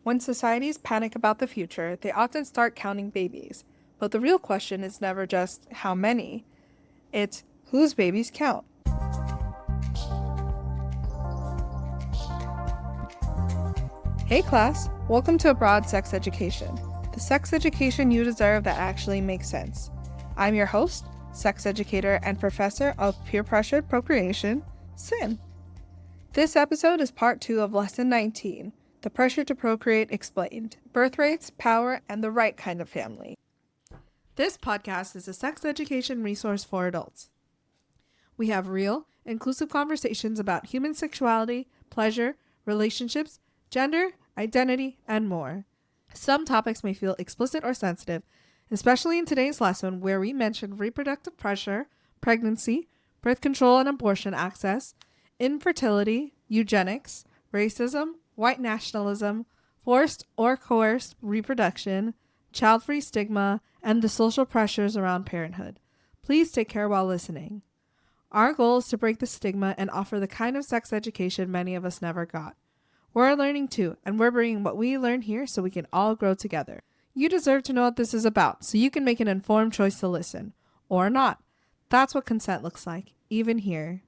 When societies panic about the future, they often start counting babies. But the real question is never just how many, it's whose babies count. Hey class, welcome to Abroad Sex Education, the sex education you deserve that actually makes sense. I'm your host, sex educator and professor of peer-pressured procreation, Sin. This episode is part 2 of Lesson 19, The Pressure to Procreate Explained, Birthrates, Power, and the Right Kind of Family. This podcast is a sex education resource for adults. We have real, inclusive conversations about human sexuality, pleasure, relationships, gender, identity, and more. Some topics may feel explicit or sensitive, especially in today's lesson where we mention reproductive pressure, pregnancy, birth control and abortion access, infertility, eugenics, racism, white nationalism, forced or coerced reproduction, child-free stigma, and the social pressures around parenthood. Please take care while listening. Our goal is to break the stigma and offer the kind of sex education many of us never got. We're learning too, and we're bringing what we learn here so we can all grow together. You deserve to know what this is about, so you can make an informed choice to listen. Or not. That's what consent looks like, even here.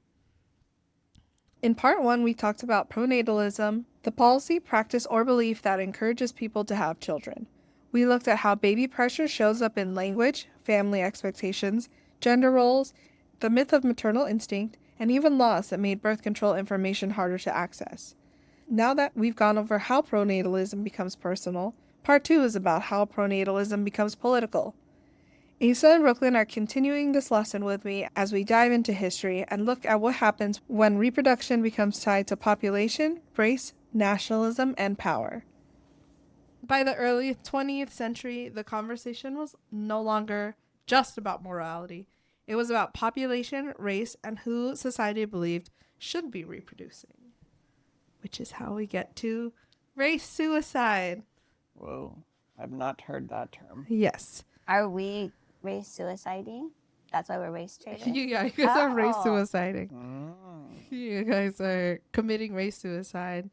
In part 1, we talked about pronatalism, the policy, practice, or belief that encourages people to have children. We looked at how baby pressure shows up in language, family expectations, gender roles, the myth of maternal instinct, and even laws that made birth control information harder to access. Now that we've gone over how pronatalism becomes personal, part 2 is about how pronatalism becomes political. Asa and Brooklyn are continuing this lesson with me as we dive into history and look at what happens when reproduction becomes tied to population, race, nationalism, and power. By the early 20th century, the conversation was no longer just about morality. It was about population, race, and who society believed should be reproducing. Which is how we get to race suicide. Whoa, I've not heard that term. Yes. Are we race suiciding? That's why we're race traders? You guys are race suiciding. Mm. You guys are committing race suicide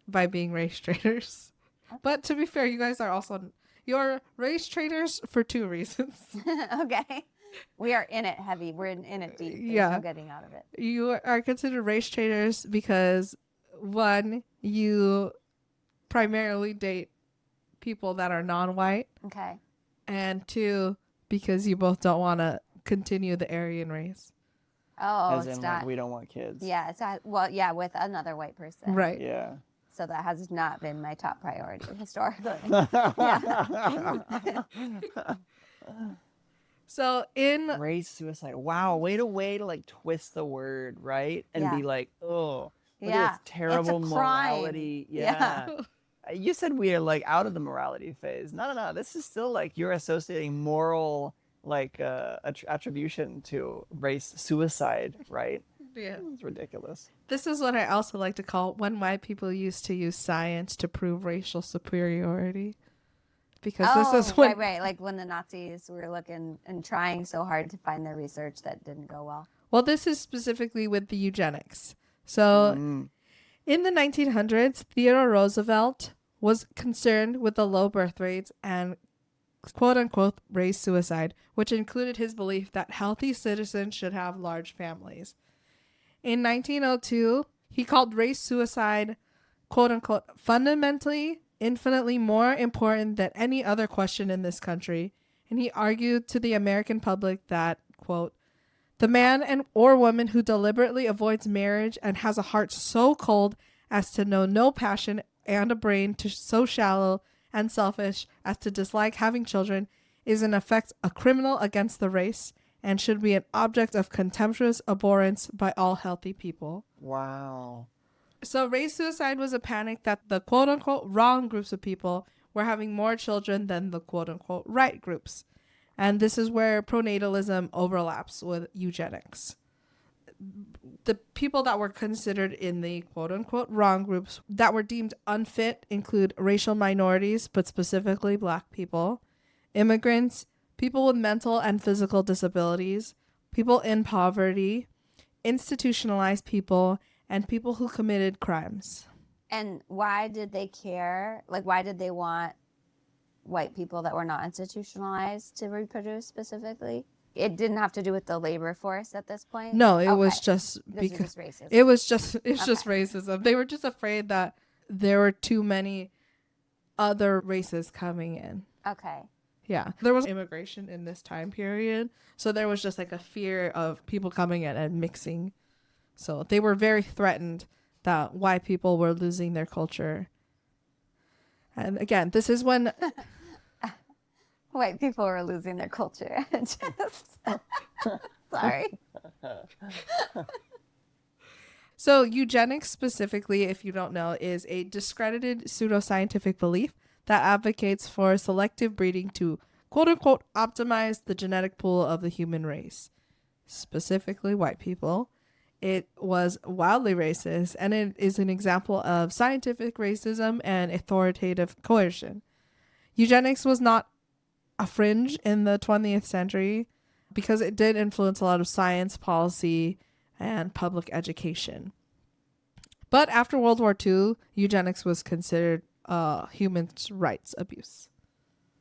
by being race traders. Okay. But to be fair, you guys are also, you're race traders for 2 reasons. Okay. We are in it heavy. We're in it deep. There's no getting out of it. You are considered race traders because 1, you primarily date people that are non-white. Okay. And 2, because you both don't want to continue the Aryan race. Oh, as in, like, we don't want kids. Yeah, it's well, yeah, with another white person. Right. Yeah. So that has not been my top priority historically. So in race suicide. Wow, way to like twist the word, right? And be like, oh, look at this terrible morality. Yeah. You said we are like out of the morality phase. No. This is still like you're associating moral like attribution to race suicide, right? Yeah. It's ridiculous. This is what I also like to call when white people used to use science to prove racial superiority. Because this is when... Right. Like when the Nazis were looking and trying so hard to find their research that didn't go well. Well, this is specifically with the eugenics. So in the 1900s, Theodore Roosevelt was concerned with the low birth rates and quote-unquote race suicide, which included his belief that healthy citizens should have large families. In 1902, he called race suicide, quote-unquote, fundamentally, infinitely more important than any other question in this country, and he argued to the American public that, quote, the man or woman who deliberately avoids marriage and has a heart so cold as to know no passion and a brain so shallow and selfish as to dislike having children is in effect a criminal against the race and should be an object of contemptuous abhorrence by all healthy people. Wow. So race suicide was a panic that the quote-unquote wrong groups of people were having more children than the quote-unquote right groups. And this is where pronatalism overlaps with eugenics. The people that were considered in the quote-unquote wrong groups that were deemed unfit include racial minorities, but specifically Black people, immigrants, people with mental and physical disabilities, people in poverty, institutionalized people, and people who committed crimes. And why did they care? Like, why did they want white people that were not institutionalized to reproduce specifically? It didn't have to do with the labor force at this point? No, it was just because racism. It's just racism. They were just afraid that there were too many other races coming in. Okay. Yeah. There was immigration in this time period. So there was just like a fear of people coming in and mixing. So they were very threatened that white people were losing their culture. And again, this is when white people were losing their culture. Sorry. So eugenics specifically, if you don't know, is a discredited pseudoscientific belief that advocates for selective breeding to quote unquote optimize the genetic pool of the human race, specifically white people. It was wildly racist, and it is an example of scientific racism and authoritative coercion. Eugenics was not a fringe in the 20th century because it did influence a lot of science, policy, and public education. But after World War II, eugenics was considered human rights abuse.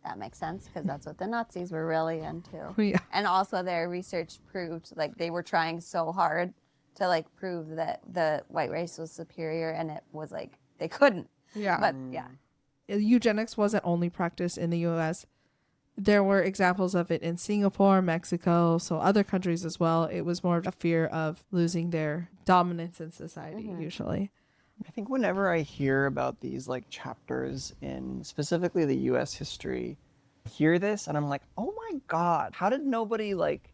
That makes sense because that's what the Nazis were really into. Yeah. And also their research proved like they were trying so hard to like prove that the white race was superior, and it was like they couldn't. Yeah. But yeah. Eugenics wasn't only practiced in the US. There were examples of it in Singapore, Mexico, so other countries as well. It was more of a fear of losing their dominance in society, usually. I think whenever I hear about these like chapters in specifically the US history, I hear this and I'm like, oh my God, how did nobody like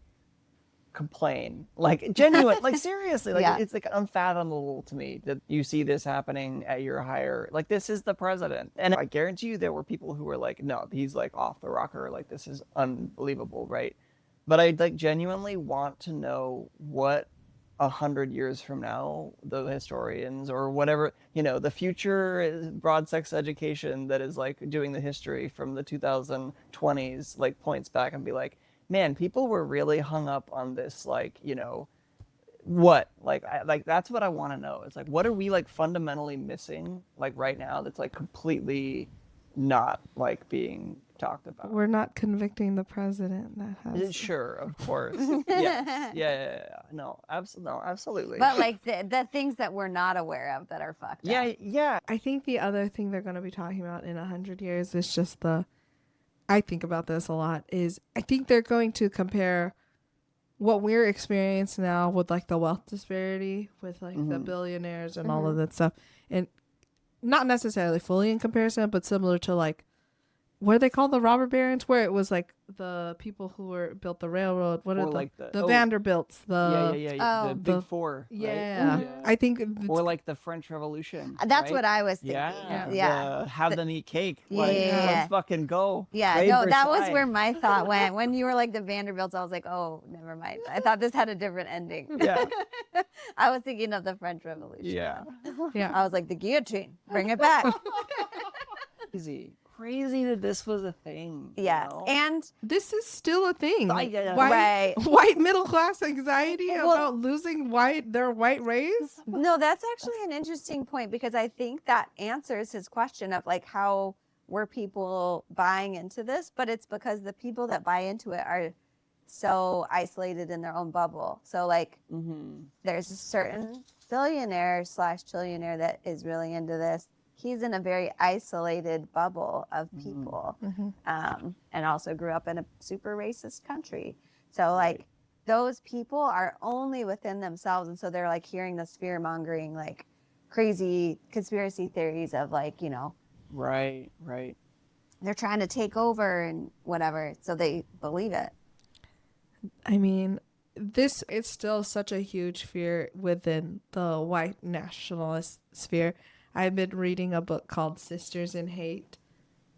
complain? Like genuine, like seriously, like it's like unfathomable to me that you see this happening at your higher, like this is the president. And I guarantee you there were people who were like, no, he's like off the rocker, like this is unbelievable, right? But I like genuinely want to know what 100 years from now, the historians or whatever, you know, the future broad sex education that is like doing the history from the 2020s, like points back and be like, man, people were really hung up on this, like, you know, what? Like, that's what I want to know. It's like, what are we like fundamentally missing, like right now that's like completely not like being talked about? We're not convicting the president. That has sure, of course. Yes. Yeah. No, absolutely. But like the things that we're not aware of that are fucked up. Yeah. I think the other thing they're going to be talking about in 100 years is just I think about this a lot, is I think they're going to compare what we're experiencing now with like the wealth disparity with like the billionaires and all of that stuff, and not necessarily fully in comparison, but similar to like what do they call the robber barons, where it was like the people who built the railroad, what are like the Vanderbilts, the big four, yeah, right? I think or like the French Revolution. That's right? what I was thinking. Yeah. Have them eat cake. Like, Yeah. let's fucking go. Yeah, no, that was where my thought went. When you were like the Vanderbilts, I was like, oh, never mind. I thought this had a different ending. Yeah. I was thinking of the French Revolution. Yeah. I was like, the guillotine, bring it back. Crazy that this was a thing. Yeah. You know? And this is still a thing. Right. White middle class anxiety about losing their white race. No, that's actually an interesting point, because I think that answers his question of like how were people buying into this, but it's because the people that buy into it are so isolated in their own bubble. So like there's a certain billionaire / trillionaire that is really into this. He's in a very isolated bubble of people, and also grew up in a super racist country. So like those people are only within themselves, and so they're like hearing this fear mongering, like crazy conspiracy theories of like, you know, right, they're trying to take over and whatever, so they believe it. I mean, this is still such a huge fear within the white nationalist sphere. I've been reading a book called Sisters in Hate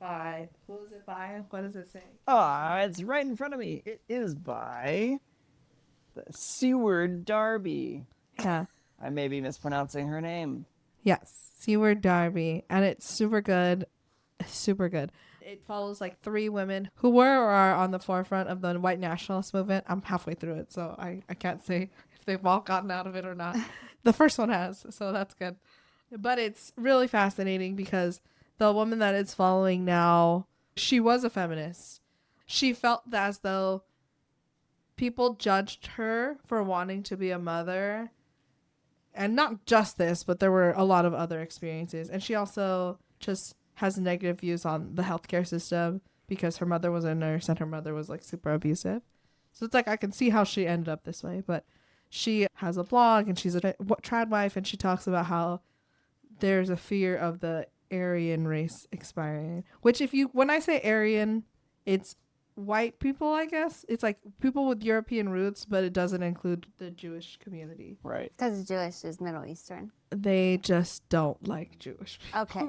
by, who is it by? What does it say? Oh, it's right in front of me. It is by Seward Darby. Yeah. I may be mispronouncing her name. Yes, Seward Darby. And it's super good. Super good. It follows like 3 women who were or are on the forefront of the white nationalist movement. I'm halfway through it, so I can't say if they've all gotten out of it or not. The first one has, so that's good. But it's really fascinating because the woman that it's following now, she was a feminist. She felt as though people judged her for wanting to be a mother. And not just this, but there were a lot of other experiences. And she also just has negative views on the healthcare system because her mother was a nurse and her mother was like super abusive. So it's like I can see how she ended up this way. But she has a blog and she's a trad wife, and she talks about how there's a fear of the Aryan race expiring. Which when I say Aryan, it's white people, I guess. It's like people with European roots, but it doesn't include the Jewish community. Right. Because Jewish is Middle Eastern. They just don't like Jewish people. Okay.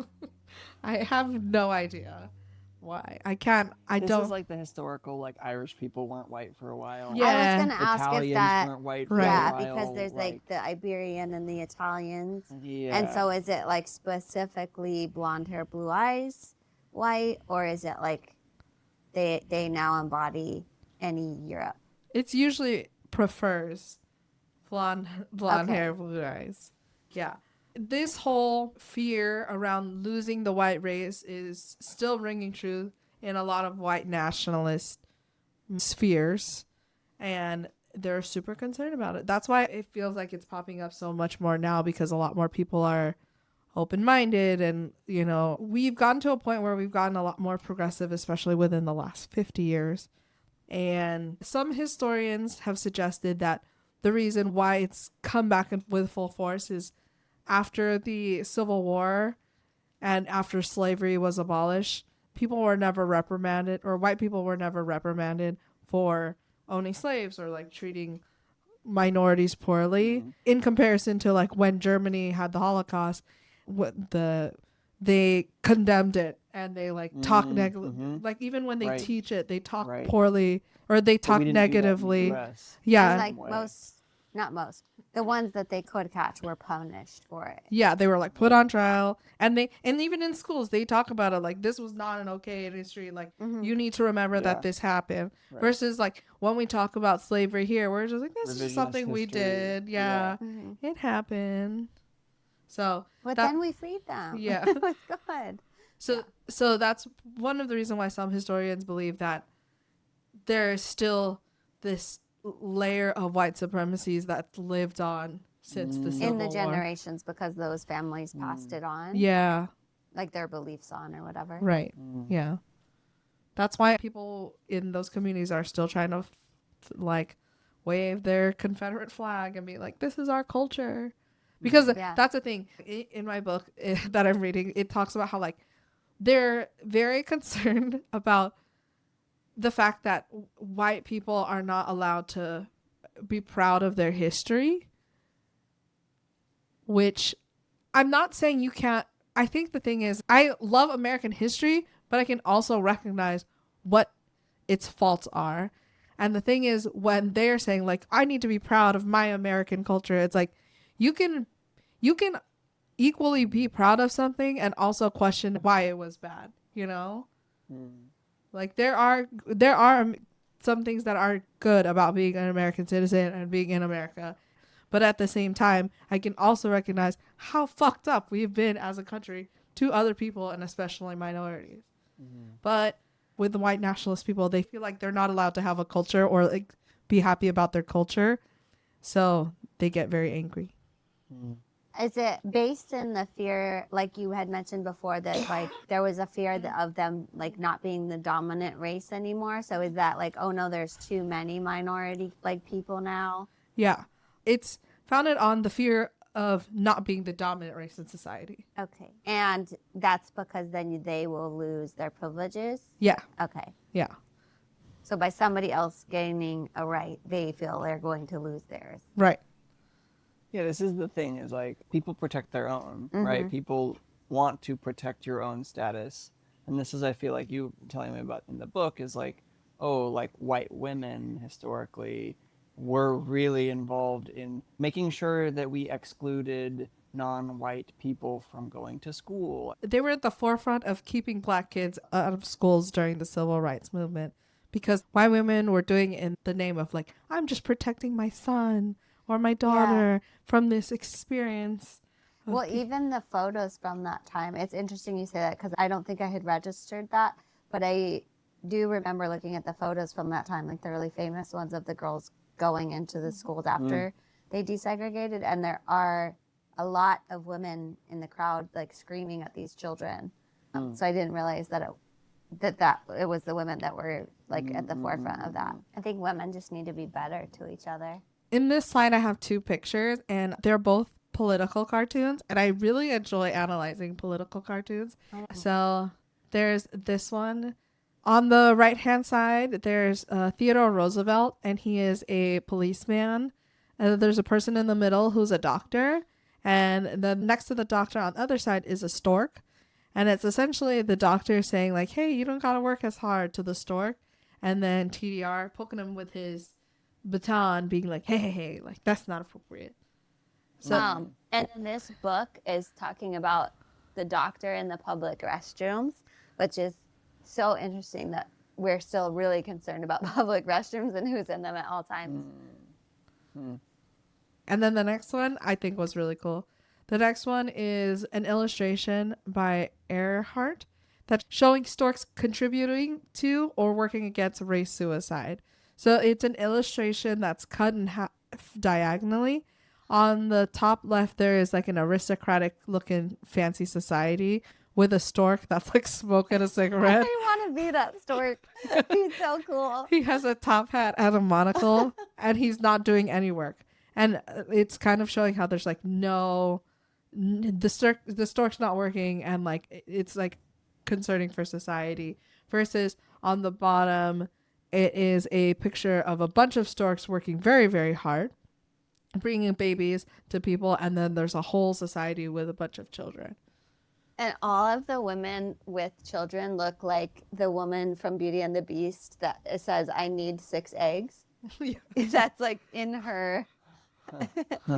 I have no idea why. This is like the historical, like Irish people weren't white for a while. Yeah. I was going to ask Italians if that... weren't white for Right. a Yeah, while. because there's like the Iberian and the Italians. Yeah. And so is it like specifically blonde hair, blue eyes, white? Or is it like they now embody any Europe? It's usually prefers blonde Okay. hair, blue eyes. Yeah. This whole fear around losing the white race is still ringing true in a lot of white nationalist spheres, and they're super concerned about it. That's why it feels like it's popping up so much more now, because a lot more people are open-minded, and we've gotten to a point where we've gotten a lot more progressive, especially within the last 50 years. And some historians have suggested that the reason why it's come back with full force is after the Civil War and after slavery was abolished, people were never reprimanded, or white people were never reprimanded for owning slaves or like treating minorities poorly, in comparison to like when Germany had the Holocaust. They condemned it, and they like talk like even when they teach it, they talk poorly, or they talk negatively. Yeah, And like the ones that they could catch were punished for it. Yeah, they were like put on trial, and even in schools they talk about it like this was not an okay in history. Like you need to remember that this happened. Right. Versus like when we talk about slavery here, we're just like this is something we did. Yeah, it happened. So, but then we freed them. Yeah, it was good. So that's one of the reasons why some historians believe that there is still this layer of white supremacies that's lived on since the Civil War. In the generations, because those families passed it on. Yeah. Like their beliefs on or whatever. Right. Yeah. That's why people in those communities are still trying to like wave their Confederate flag and be like, this is our culture. Because that's the thing. In my book that I'm reading, it talks about how like they're very concerned about the fact that white people are not allowed to be proud of their history, which I'm not saying you can't. I think the thing is, I love American history, but I can also recognize what its faults are. And the thing is, when they're saying like, I need to be proud of my American culture, it's like, you can equally be proud of something and also question why it was bad, Like there are some things that are good about being an American citizen and being in America. But at the same time, I can also recognize how fucked up we've been as a country to other people, and especially minorities. But with the white nationalist people, they feel like they're not allowed to have a culture or like be happy about their culture. So they get very angry. Is it based in the fear, like you had mentioned before, that like there was a fear of them like not being the dominant race anymore? So is that like, oh no, there's too many minority like people now? Yeah, it's founded on the fear of not being the dominant race in society. Okay, and that's because then they will lose their privileges? Yeah. Okay. Yeah. So by somebody else gaining a right, they feel they're going to lose theirs. Right. Yeah, this is the thing, is like people protect their own, right? People want to protect your own status. And this is, I feel like you telling me about in the book is like, oh, like white women historically were really involved in making sure that we excluded non-white people from going to school. They were at the forefront of keeping black kids out of schools during the civil rights movement, because white women were doing it in the name of like, I'm just protecting my son or my daughter from this experience Well, even the photos from that time, it's interesting you say that because I don't think I had registered that, but I do remember looking at the photos from that time, like the really famous ones of the girls going into the schools after they desegregated, and there are a lot of women in the crowd like screaming at these children. So I didn't realize that it was the women that were like at the forefront of that. I think women just need to be better to each other. In this slide, I have two pictures, and they're both political cartoons, and I really enjoy analyzing political cartoons. So there's this one. On the right-hand side, there's Theodore Roosevelt, and he is a policeman. And there's a person in the middle who's a doctor, and then next to the doctor on the other side is a stork. And it's essentially the doctor saying like, hey, you don't gotta work as hard, to the stork. And then TDR poking him with his baton, being like, hey, like that's not appropriate. So, and this book is talking about the doctor in the public restrooms, which is so interesting that we're still really concerned about public restrooms and who's in them at all times. And then the next one I think was really cool. The next one is an illustration by Earhart that's showing storks contributing to or working against race suicide. So it's an illustration that's cut in half diagonally. On the top left, there is like an aristocratic looking fancy society with a stork that's like smoking a cigarette. I want to be that stork. He's so cool. He has a top hat and a monocle, and he's not doing any work. And it's kind of showing how there's like the stork's not working, and like it's like concerning for society. Versus on the bottom, it is a picture of a bunch of storks working very, very hard, bringing babies to people, and then there's a whole society with a bunch of children. And all of the women with children look like the woman from Beauty and the Beast that says, I need 6 eggs. Yeah. That's like in her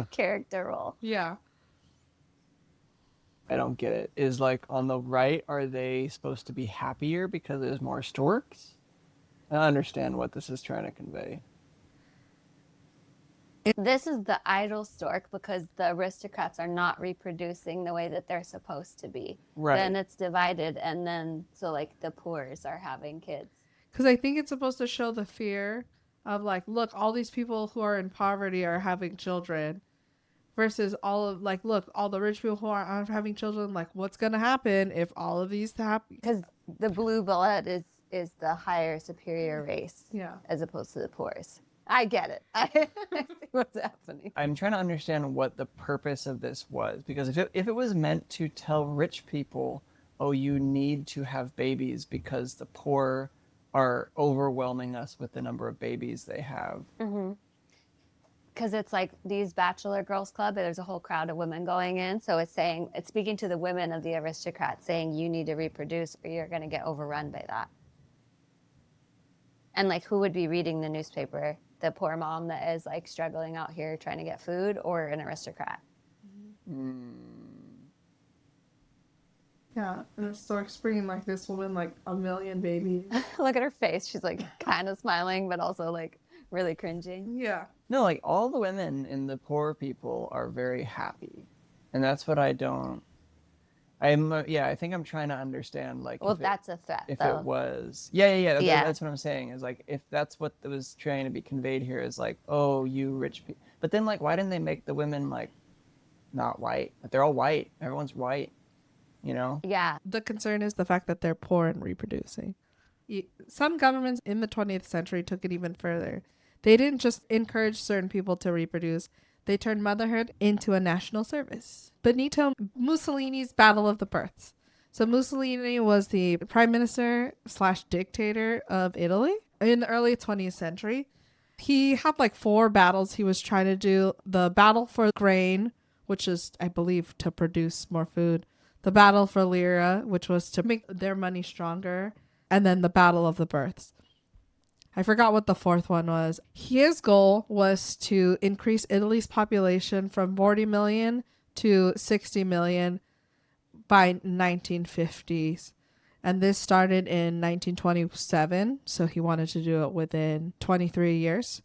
character role. Yeah. I don't get it. Is like on the right, are they supposed to be happier because there's more storks? I don't understand what this is trying to convey. This is the idle stork because the aristocrats are not reproducing the way that they're supposed to be. Right. Then it's divided, and then so like the poors are having kids. Because I think it's supposed to show the fear of like, look, all these people who are in poverty are having children, versus all of like, look, all the rich people who aren't having children. Like, what's gonna happen if all of these happen? Because the blue blood is the higher superior race, as opposed to the poors. I get it. I see what's happening. I'm trying to understand what the purpose of this was, because if it was meant to tell rich people, oh, you need to have babies because the poor are overwhelming us with the number of babies they have. Because it's like these bachelor girls club, there's a whole crowd of women going in. So it's speaking to the women of the aristocrats, saying you need to reproduce or you're going to get overrun by that. And like, who would be reading the newspaper? The poor mom that is like struggling out here trying to get food, or an aristocrat? Yeah, and the stork's bringing like this woman like a million babies. Look at her face. She's like kind of smiling, but also like really cringing. Yeah. No, like all the women in the poor people are very happy. And that's what I don't... I think I'm trying to understand, like... Well, that's a threat, if though. it was... Yeah. That's what I'm saying, is like, if that's what was trying to be conveyed here, is like, oh, you rich people... But then, like, why didn't they make the women, like, not white? Like, they're all white. Everyone's white, you know? Yeah. The concern is the fact that they're poor and reproducing. Some governments in the 20th century took it even further. They didn't just encourage certain people to reproduce. They turned motherhood into a national service. Benito Mussolini's Battle of the Births. So Mussolini was the prime minister / dictator of Italy in the early 20th century. He had like 4 battles he was trying to do. The battle for grain, which is, I believe, to produce more food. The battle for lira, which was to make their money stronger. And then the battle of the births. I forgot what the 4th one was. His goal was to increase Italy's population from 40 million to 60 million by 1950s. And this started in 1927. So he wanted to do it within 23 years.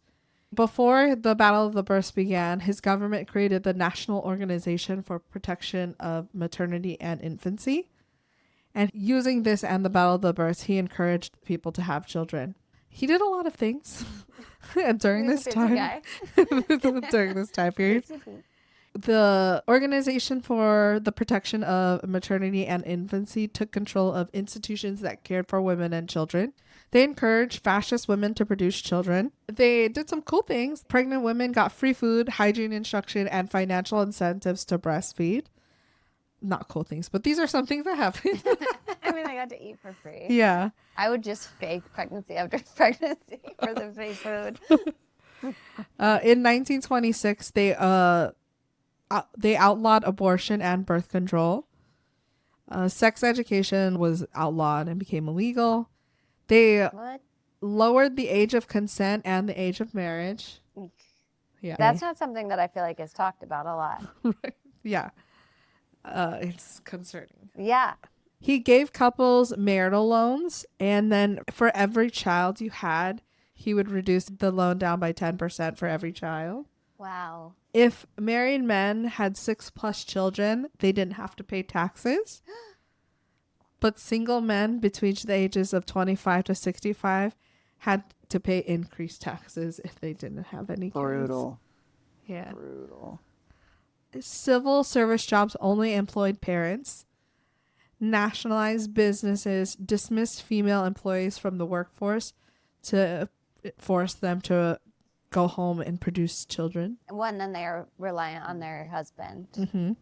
Before the Battle of the Births began, his government created the National Organization for Protection of Maternity and Infancy. And using this and the Battle of the Births, he encouraged people to have children. He did a lot of things during this time. During this time period. The Organization for the Protection of Maternity and Infancy took control of institutions that cared for women and children. They encouraged fascist women to produce children. They did some cool things. Pregnant women got free food, hygiene instruction, and financial incentives to breastfeed. Not cool things, but these are some things that happened. I mean, I got to eat for free. Yeah. I would just fake pregnancy after pregnancy for the free food. In 1926, they outlawed abortion and birth control. Sex education was outlawed and became illegal. They lowered the age of consent and the age of marriage. Yeah. That's not something that I feel like is talked about a lot. Yeah. It's concerning. Yeah. He gave couples marital loans, and then for every child you had, he would reduce the loan down by 10% for every child. Wow. If married men had 6+ children, they didn't have to pay taxes. But single men between the ages of 25 to 65 had to pay increased taxes if they didn't have any kids. Brutal. Yeah. Brutal. Civil service jobs only employed parents. Nationalized businesses dismissed female employees from the workforce to force them to go home and produce children. Well, and then they are reliant on their husband. Mm-hmm.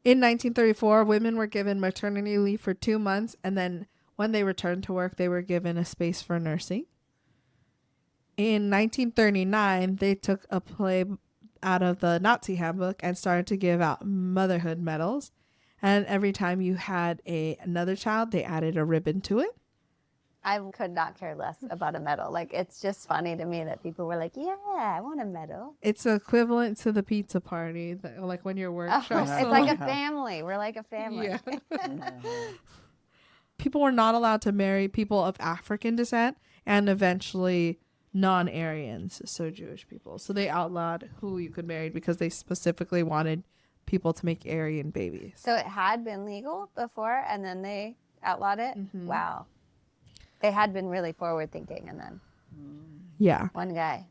In 1934, women were given maternity leave for 2 months, and then when they returned to work, they were given a space for nursing. In 1939, they took a play out of the Nazi handbook and started to give out motherhood medals. And every time you had another child, they added a ribbon to it. I could not care less about a medal. Like, it's just funny to me that people were like, yeah, I want a medal. It's equivalent to the pizza party, like when you're workshopping. It's like a family. We're like a family. Yeah. People were not allowed to marry people of African descent and eventually non-Aryans, so Jewish people. So they outlawed who you could marry because they specifically wanted people to make Aryan babies. So it had been legal before and then they outlawed it? Mm-hmm. Wow. They had been really forward thinking and then yeah. one guy.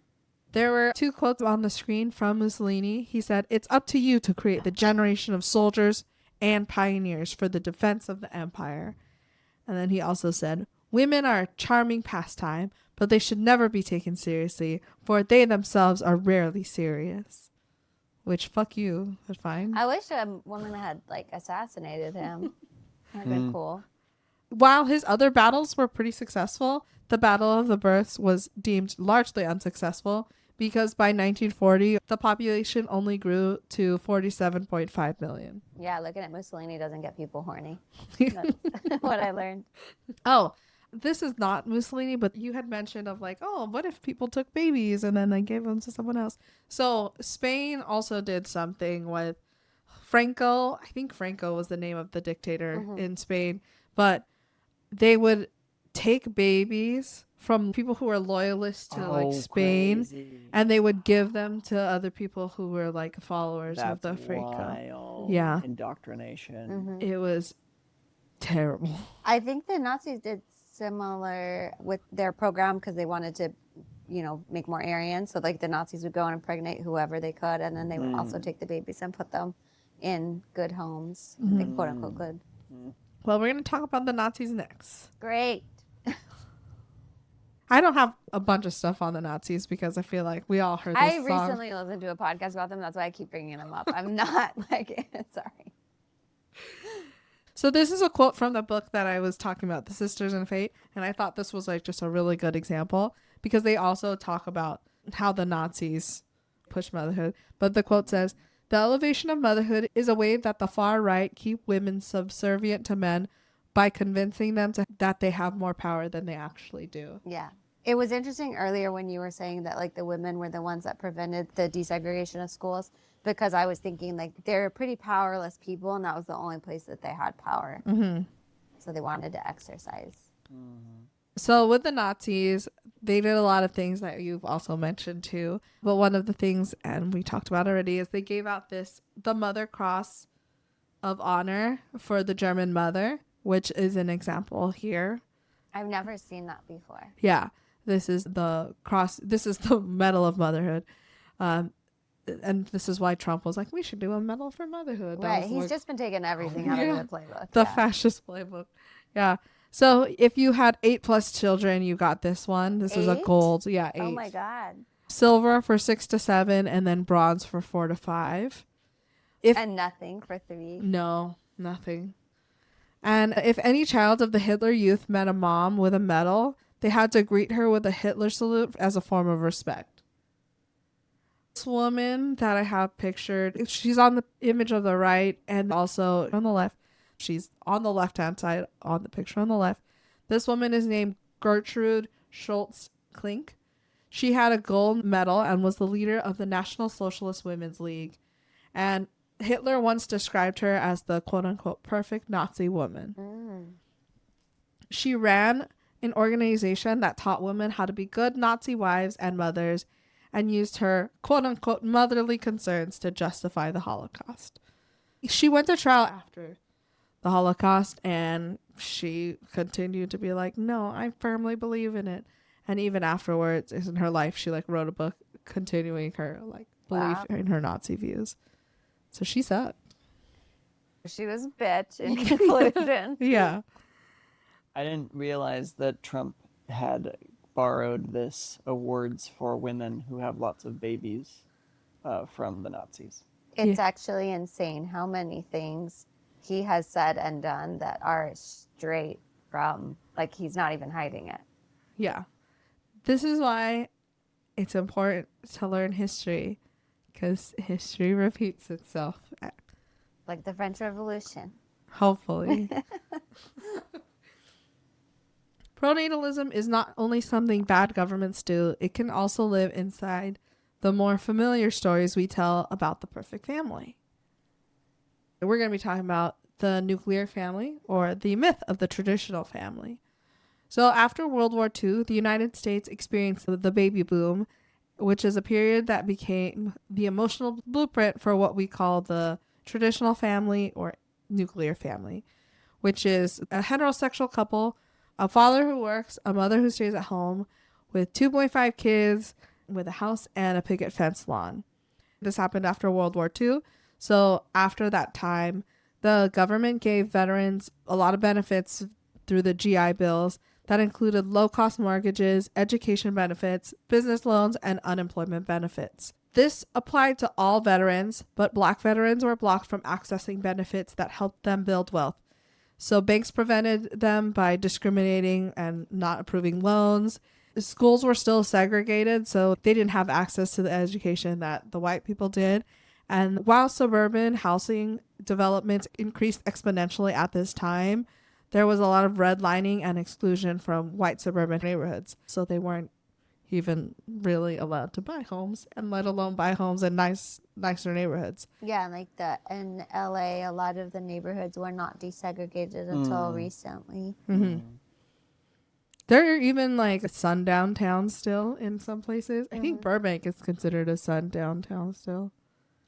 There were 2 quotes on the screen from Mussolini. He said, "It's up to you to create the generation of soldiers and pioneers for the defense of the empire." And then he also said, "Women are a charming pastime, but they should never be taken seriously, for they themselves are rarely serious." Which, fuck you, that's fine. I wish a woman had, like, assassinated him. That'd been cool. While his other battles were pretty successful, the Battle of the Births was deemed largely unsuccessful because by 1940, the population only grew to 47.5 million. Yeah, looking at Mussolini doesn't get people horny. That's what I learned. Oh, this is not Mussolini, but you had mentioned of like, oh, what if people took babies and then they gave them to someone else? So Spain also did something with Franco. I think Franco was the name of the dictator in Spain, but they would take babies from people who were loyalists to like Spain, crazy. And they would give them to other people who were like followers of the Franco. Wild. Yeah, indoctrination. It was terrible. I think the Nazis did similar with their program because they wanted to, you know, make more Aryan. So like the Nazis would go and impregnate whoever they could, and then they would also take the babies and put them in good homes, like quote unquote good. Well, we're going to talk about the Nazis next. Great. I don't have a bunch of stuff on the Nazis because I feel like we all heard this I song. recently listened to a podcast about them. That's why I keep bringing them up. I'm not like, sorry. So this is a quote from the book that I was talking about, The Sisters in Fate. And I thought this was like just a really good example because they also talk about how the Nazis push motherhood. But the quote says, "The elevation of motherhood is a way that the far right keep women subservient to men by convincing them that they have more power than they actually do." Yeah. It was interesting earlier when you were saying that like the women were the ones that prevented the desegregation of schools, because I was thinking like they're pretty powerless people and that was the only place that they had power. So they wanted to exercise. So with the Nazis, they did a lot of things that you've also mentioned too. But one of the things, and we talked about already, is they gave out the Mother Cross of Honor for the German mother, which is an example here. I've never seen that before. Yeah, this is the cross. This is the Medal of Motherhood. And this is why Trump was like, we should do a medal for motherhood. Right. He's just been taking everything out of the playbook. The fascist playbook. Yeah. So if you had 8+ children, you got this one. This is a gold. Yeah, 8. Oh my God. Silver for 6 to 7, and then bronze for 4 to 5. And nothing for 3. No, nothing. And if any child of the Hitler Youth met a mom with a medal, they had to greet her with a Hitler salute as a form of respect. This woman that I have pictured, she's on the image of the right and also on the left. She's on the left-hand side on the picture on the left. This woman is named Gertrude Schultz-Klink. She had a gold medal and was the leader of the National Socialist Women's League. And Hitler once described her as the quote-unquote perfect Nazi woman. She ran an organization that taught women how to be good Nazi wives and mothers and used her quote-unquote motherly concerns to justify the Holocaust. She went to trial after the Holocaust, and she continued to be like, no, I firmly believe in it. And even afterwards in her life, she wrote a book continuing her belief in her Nazi views. So she sucked. She was a bitch in conclusion. Yeah. I didn't realize that Trump had borrowed this awards for women who have lots of babies from the Nazis. It's actually insane how many things he has said and done that are straight from, he's not even hiding it. Yeah. This is why it's important to learn history, because history repeats itself. Like the French Revolution. Hopefully. Pronatalism is not only something bad governments do, it can also live inside the more familiar stories we tell about the perfect family. We're going to be talking about the nuclear family, or the myth of the traditional family. So after World War II, the United States experienced the baby boom, which is a period that became the emotional blueprint for what we call the traditional family or nuclear family, which is a heterosexual couple, a father who works, a mother who stays at home, with 2.5 kids, with a house and a picket fence lawn. This happened after World War II. So after that time, the government gave veterans a lot of benefits through the GI Bills that included low-cost mortgages, education benefits, business loans, and unemployment benefits. This applied to all veterans, but Black veterans were blocked from accessing benefits that helped them build wealth. So banks prevented them by discriminating and not approving loans. Schools were still segregated, so they didn't have access to the education that the white people did. And while suburban housing developments increased exponentially at this time, there was a lot of redlining and exclusion from white suburban neighborhoods. So they weren't even really allowed to buy homes, and let alone buy homes in nicer neighborhoods. Yeah, in LA, a lot of the neighborhoods were not desegregated until recently. Mm-hmm. There are even sundown towns still in some places. I think Burbank is considered a sundown town still.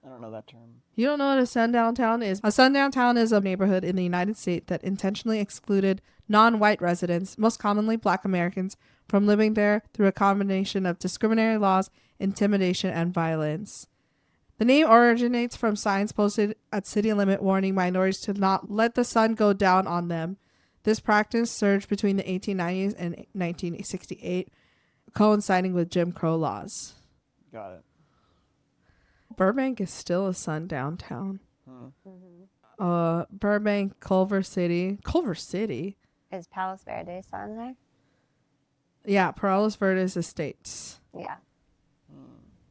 I don't know that term. You don't know what a sundown town is? A sundown town is a neighborhood in the United States that intentionally excluded non-white residents, most commonly Black Americans, from living there through a combination of discriminatory laws, intimidation, and violence. The name originates from signs posted at city limit warning minorities to not let the sun go down on them. This practice surged between the 1890s and 1968, coinciding with Jim Crow laws. Got it. Burbank is still a sundown town. Burbank, Culver City. Culver City? Is Palos Verdes on there? Yeah, Palos Verdes Estates. Yeah.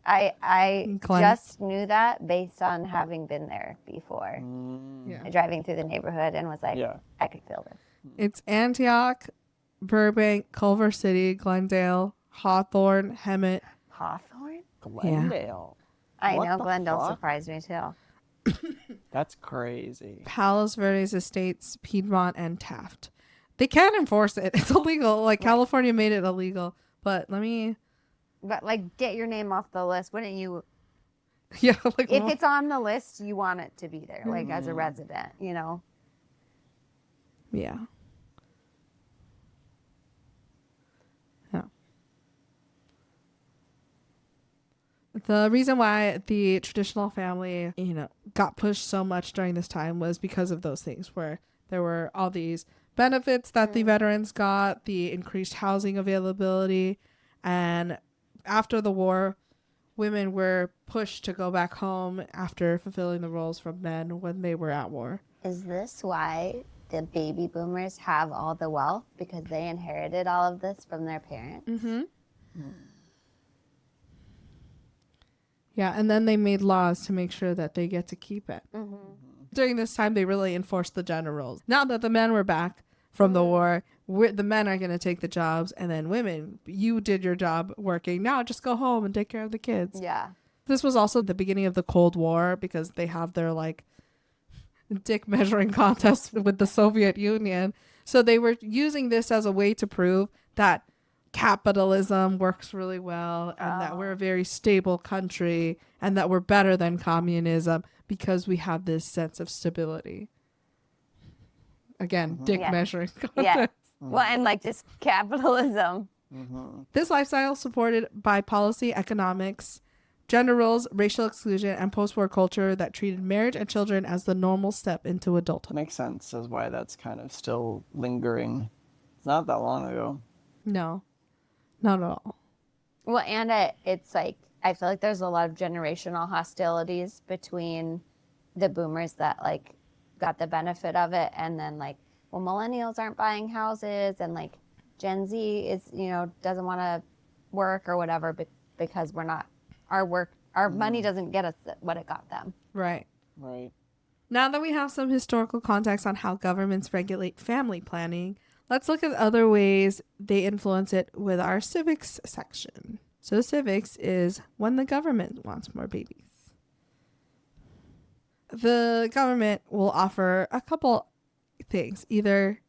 I just knew that based on having been there before. Driving through the neighborhood and was like, I could feel this. It's Antioch, Burbank, Culver City, Glendale, Hawthorne, Hemet. Hawthorne? Glendale. I know, Glendale surprised me too. That's crazy. Palos Verdes Estates, Piedmont, and Taft. They can enforce it. It's illegal. Like California made it illegal. But like get your name off the list. Wouldn't you? Yeah. Like if it's on the list, you want it to be there, like as a resident, you know? Yeah. Yeah. The reason why the traditional family, got pushed so much during this time was because of those things, where there were all these benefits that the veterans got, the increased housing availability, and after the war, women were pushed to go back home after fulfilling the roles from men when they were at war. Is this why the baby boomers have all the wealth? Because they inherited all of this from their parents? Mm-hmm. Yeah, and then they made laws to make sure that they get to keep it. Mm-hmm. During this time, they really enforced the gender roles. Now that the men were back from the war, the men are going to take the jobs, and then women, you did your job working. Now just go home and take care of the kids. Yeah. This was also the beginning of the Cold War, because they have their dick measuring contest with the Soviet Union. So they were using this as a way to prove that capitalism works really well, and that we're a very stable country, and that we're better than communism because we have this sense of stability. Again, dick measuring contest. Yeah. Well, and just capitalism. This lifestyle supported by policy, economics, gender roles, racial exclusion, and post-war culture that treated marriage and children as the normal step into adulthood. Makes sense as why that's kind of still lingering. It's not that long ago. No, not at all. Well, and it's I feel like there's a lot of generational hostilities between the boomers that got the benefit of it, and then millennials aren't buying houses, and Gen Z is doesn't want to work or whatever because we're not our money doesn't get us what it got them. Right. Now that we have some historical context on how governments regulate family planning, let's look at other ways they influence it with our civics section. So civics is when the government wants more babies. The government will offer a couple things, either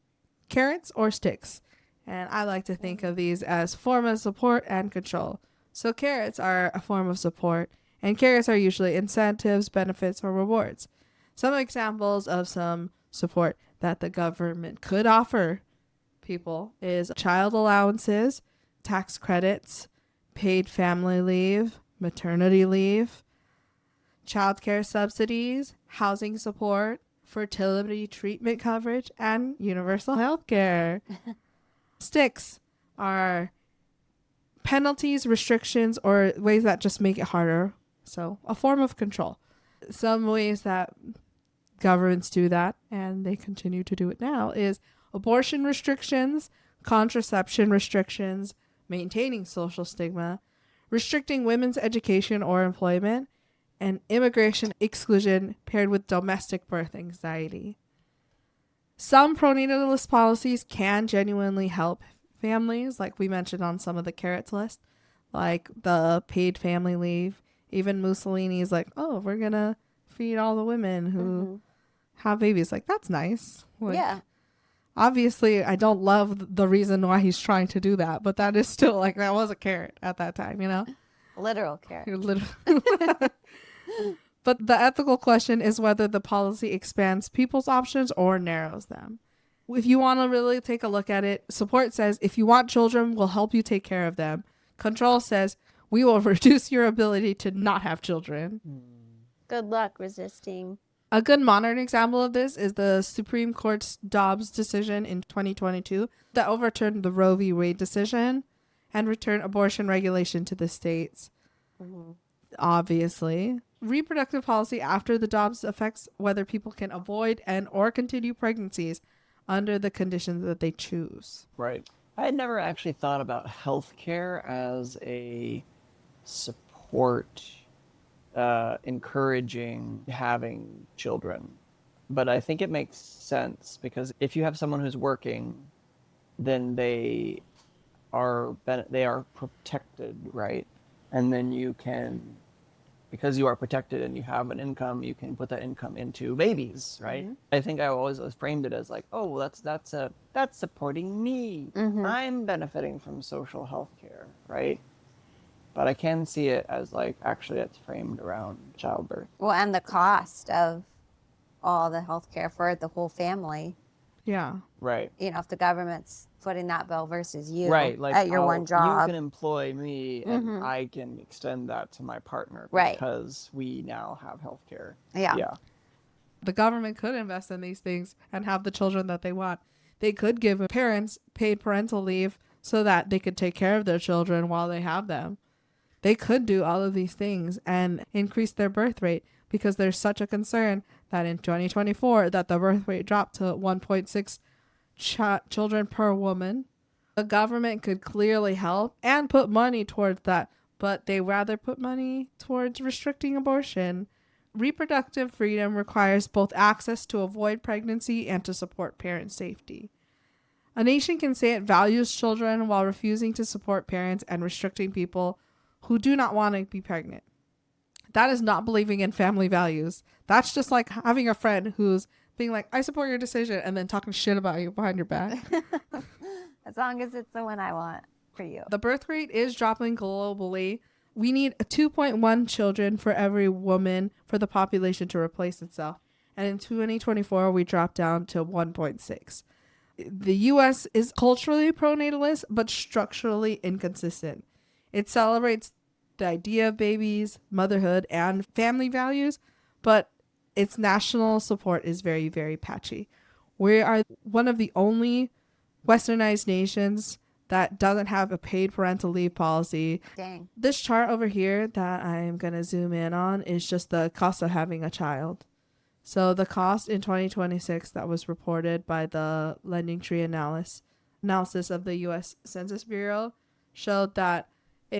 carrots or sticks. And I like to think of these as form of support and control. So carrots are a form of support, and carrots are usually incentives, benefits, or rewards. Some examples of some support that the government could offer people is child allowances, tax credits, paid family leave, maternity leave, childcare subsidies, housing support, fertility treatment coverage, and universal health care. Sticks are penalties, restrictions, or ways that just make it harder. So a form of control. Some ways that governments do that, and they continue to do it now, is abortion restrictions, contraception restrictions, maintaining social stigma, restricting women's education or employment, and immigration exclusion paired with domestic birth anxiety. Some pronatalist policies can genuinely help families, like we mentioned on some of the carrots list, like the paid family leave. Even Mussolini is like, oh, we're going to feed all the women who have babies. Like, that's nice. Yeah. Obviously, I don't love the reason why he's trying to do that, but that is still that was a carrot at that time, Literal carrot. But the ethical question is whether the policy expands people's options or narrows them. If you want to really take a look at it, support says, if you want children, we'll help you take care of them. Control says, we will reduce your ability to not have children. Good luck resisting. A good modern example of this is the Supreme Court's Dobbs decision in 2022 that overturned the Roe v. Wade decision and returned abortion regulation to the states. Obviously. Reproductive policy after the Dobbs affects whether people can avoid and or continue pregnancies under the conditions that they choose. Right. I had never actually thought about healthcare as a support encouraging having children. But I think it makes sense because if you have someone who's working, then they are protected, right? And then you can because you are protected and you have an income, you can put that income into babies, right? Mm-hmm. I think I always framed it as like, oh, well, that's supporting me. Mm-hmm. I'm benefiting from social health care, right? But I can see it as like, actually it's framed around childbirth. Well, and the cost of all the health care for the whole family. Yeah. Right. You know, if the government's footing that bill versus you right, like at your one job. You can employ me and I can extend that to my partner because we now have health care. Yeah. The government could invest in these things and have the children that they want. They could give parents paid parental leave so that they could take care of their children while they have them. They could do all of these things and increase their birth rate, because there's such a concern that in 2024 that the birth rate dropped to 1.6 children per woman. The government could clearly help and put money towards that, but they rather put money towards restricting abortion. Reproductive freedom requires both access to avoid pregnancy and to support parent safety. A nation can say it values children while refusing to support parents and restricting people who do not want to be pregnant. That is not believing in family values. That's just like having a friend who's being like, I support your decision, and then talking shit about you behind your back. As long as it's the one I want for you. The birth rate is dropping globally. We need 2.1 children for every woman for the population to replace itself. And in 2024, we dropped down to 1.6. The U.S. is culturally pronatalist, but structurally inconsistent. It celebrates the idea of babies, motherhood, and family values, but its national support is very, very patchy. We are one of the only westernized nations that doesn't have a paid parental leave policy. Dang. This chart over here that I'm going to zoom in on is just the cost of having a child. So the cost in 2026 that was reported by the Lending Tree analysis of the U.S. Census Bureau showed that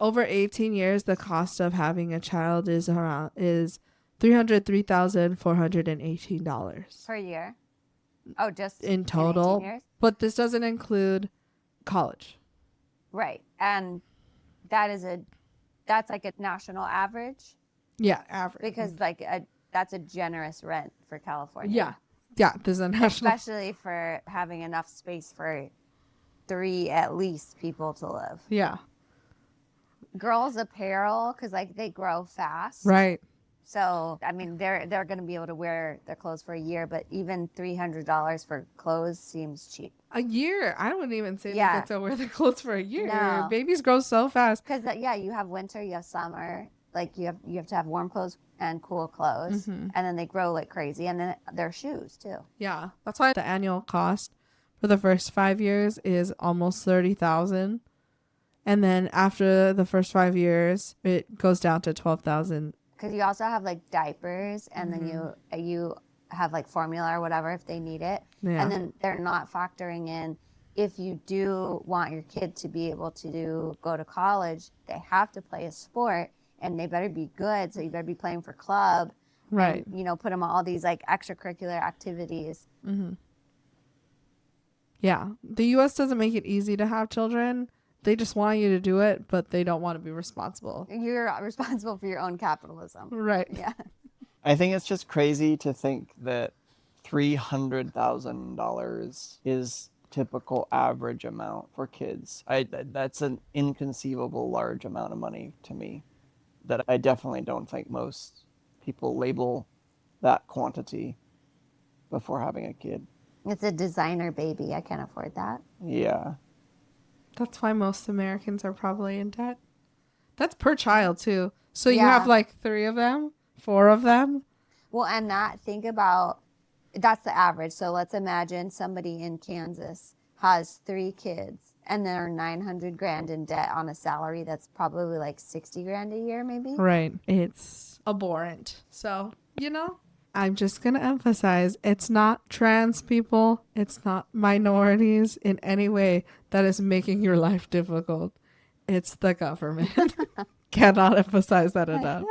over 18 years, the cost of having a child is $303,418 per year. Oh, just in total. 18 years? But this doesn't include college. Right. And that's like a national average? Yeah, average. Because that's a generous rent for California. Yeah. Yeah, there's a national. Especially for having enough space for 3 at least people to live. Yeah. Girls' apparel, because they grow fast. Right. So, I mean, they're going to be able to wear their clothes for a year, but even $300 for clothes seems cheap. A year? I wouldn't even say they get to wear their clothes for a year. No. Babies grow so fast. Because, you have winter, you have summer. Like, you have to have warm clothes and cool clothes. Mm-hmm. And then they grow like crazy. And then their shoes, too. Yeah. That's why the annual cost for the first 5 years is almost $30,000. And then after the first 5 years, it goes down to $12,000. Because you also have like diapers, and then you have like formula or whatever if they need it. Yeah. And then they're not factoring in, if you do want your kid to be able to go to college, they have to play a sport, and they better be good. So you better be playing for club, right? And, put them on all these like extracurricular activities. Mm-hmm. Yeah, the U.S. doesn't make it easy to have children. They just want you to do it, but they don't want to be responsible. You're responsible for your own capitalism. Right. Yeah. I think it's just crazy to think that $300,000 is typical average amount for kids. That's an inconceivable large amount of money to me that I definitely don't think most people label that quantity before having a kid. It's a designer baby. I can't afford that. Yeah. That's why most Americans are probably in debt. That's per child, too. So you have like 3 of them, 4 of them. Well, and think about, that's the average. So let's imagine somebody in Kansas has 3 kids and they're $900,000 in debt on a salary that's probably like $60,000 a year, maybe. Right. It's abhorrent. So, I'm just going to emphasize, it's not trans people, it's not minorities in any way that is making your life difficult. It's the government. Cannot emphasize that enough.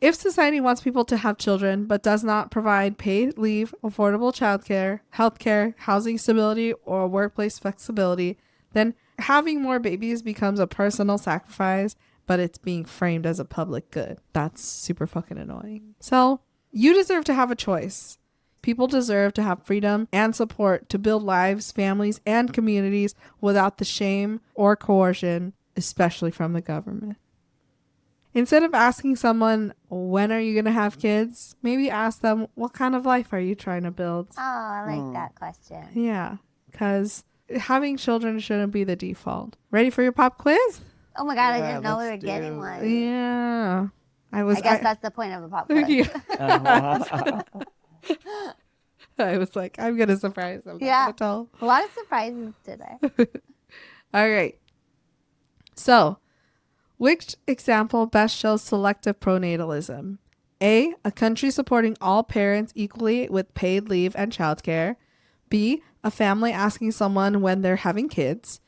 If society wants people to have children but does not provide paid leave, affordable childcare, healthcare, housing stability, or workplace flexibility, then having more babies becomes a personal sacrifice but it's being framed as a public good. That's super fucking annoying. So you deserve to have a choice. People deserve to have freedom and support to build lives, families, and communities without the shame or coercion, especially from the government. Instead of asking someone, when are you going to have kids? Maybe ask them, what kind of life are you trying to build? Oh, I like that question. Yeah, because having children shouldn't be the default. Ready for your pop quiz? Oh my God, I didn't know we were getting one. Yeah. I guess that's the point of a pop quiz. Yeah. I was like, I'm going to surprise them. Yeah. A lot of surprises today. All right. So, which example best shows selective pronatalism? A, a country supporting all parents equally with paid leave and childcare. B, a family asking someone when they're having kids.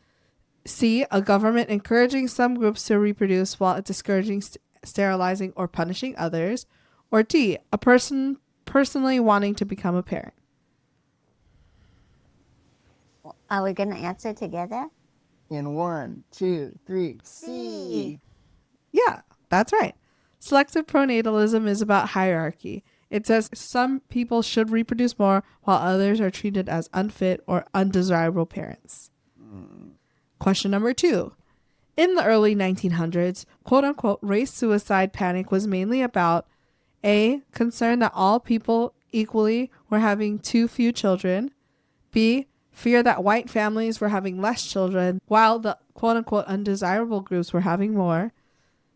C, a government encouraging some groups to reproduce while discouraging sterilizing or punishing others. Or D, a person personally wanting to become a parent. Are we going to answer together? In 1, 2, 3, C. Yeah, that's right. Selective pronatalism is about hierarchy. It says some people should reproduce more while others are treated as unfit or undesirable parents. Question number 2. In the early 1900s, quote-unquote race suicide panic was mainly about A, concern that all people equally were having too few children. B, fear that white families were having less children while the quote-unquote undesirable groups were having more.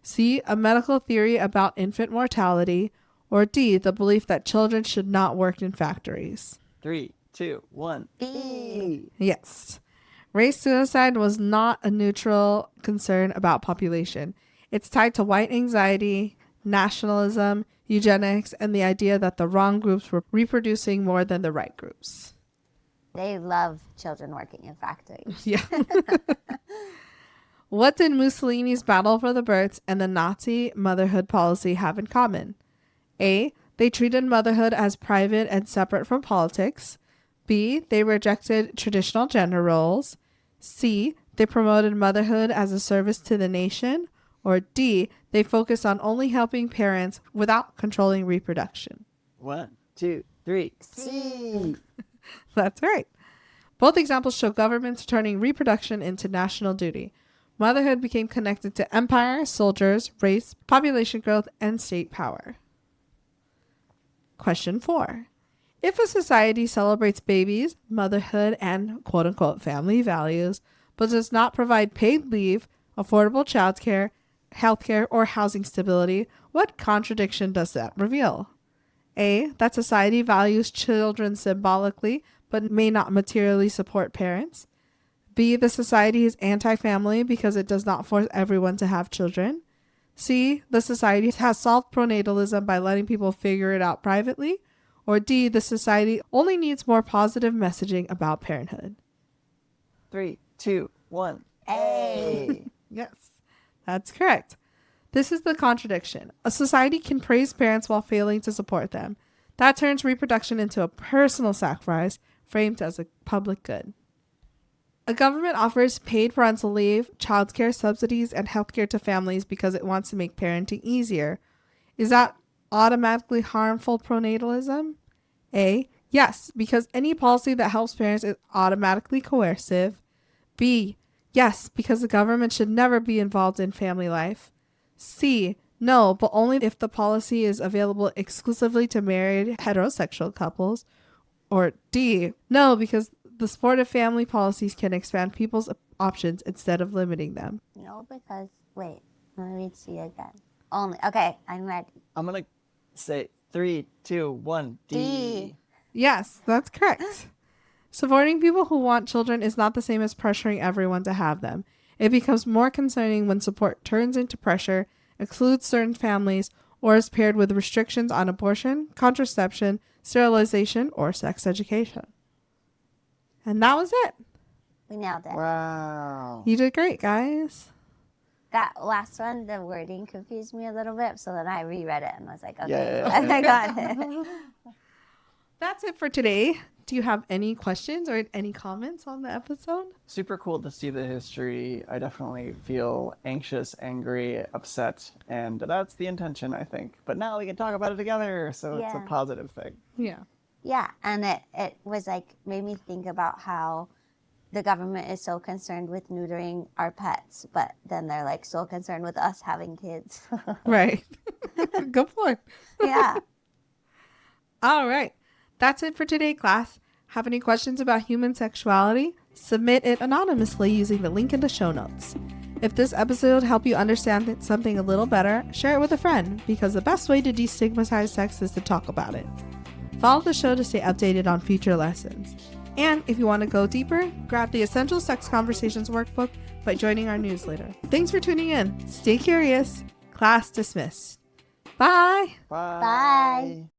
C, a medical theory about infant mortality. Or D, the belief that children should not work in factories. 3, 2, 1. B. Yes. Race suicide was not a neutral concern about population. It's tied to white anxiety, nationalism, eugenics, and the idea that the wrong groups were reproducing more than the right groups. They love children working in factories. Yeah. What did Mussolini's battle for the births and the Nazi motherhood policy have in common? A, they treated motherhood as private and separate from politics. B, they rejected traditional gender roles. C, they promoted motherhood as a service to the nation. Or D, they focused on only helping parents without controlling reproduction. 1, 2, 3, C. That's right. Both examples show governments turning reproduction into national duty. Motherhood became connected to empire, soldiers, race, population growth, and state power. Question 4. If a society celebrates babies, motherhood, and quote-unquote family values, but does not provide paid leave, affordable childcare, healthcare, or housing stability, what contradiction does that reveal? A, that society values children symbolically, but may not materially support parents. B, the society is anti-family because it does not force everyone to have children. C, the society has solved pronatalism by letting people figure it out privately. Or D, the society only needs more positive messaging about parenthood. 3, 2, 1. A. Yes, that's correct. This is the contradiction. A society can praise parents while failing to support them. That turns reproduction into a personal sacrifice framed as a public good. A government offers paid parental leave, childcare subsidies, and healthcare to families because it wants to make parenting easier. Is that automatically harmful pronatalism? A, yes, because any policy that helps parents is automatically coercive. B, yes, because the government should never be involved in family life. C, no, but only if the policy is available exclusively to married heterosexual couples. Or D, no, because the supportive family policies can expand people's options instead of limiting them. No, because, wait, let me read C again. Only, okay, I'm ready. I'm going to say 3, 2, 1. D. Yes, that's correct. Supporting people who want children is not the same as pressuring everyone to have them. It becomes more concerning when support turns into pressure, excludes certain families, or is paired with restrictions on abortion, contraception, sterilization, or sex education. And that was it. We nailed it. Wow. You did great, guys. That last one, the wording confused me a little bit, so then I reread it and was like, okay, Yeah. I got it. That's it for today. do you have any questions or any comments on the episode? Super cool to see the history. I definitely feel anxious, angry, upset, and that's the intention, I think. But now we can talk about it together, so it's a positive thing. Yeah. Yeah, and it was like, made me think about how the government is so concerned with neutering our pets, but then they're like so concerned with us having kids. Right. Good point. Yeah. All right. That's it for today, class. Have any questions about human sexuality? Submit it anonymously using the link in the show notes. If this episode helped you understand something a little better, share it with a friend, because the best way to destigmatize sex is to talk about it. Follow the show to stay updated on future lessons. And if you want to go deeper, grab the Essential Sex Conversations workbook by joining our newsletter. Thanks for tuning in. Stay curious. Class dismissed. Bye. Bye. Bye.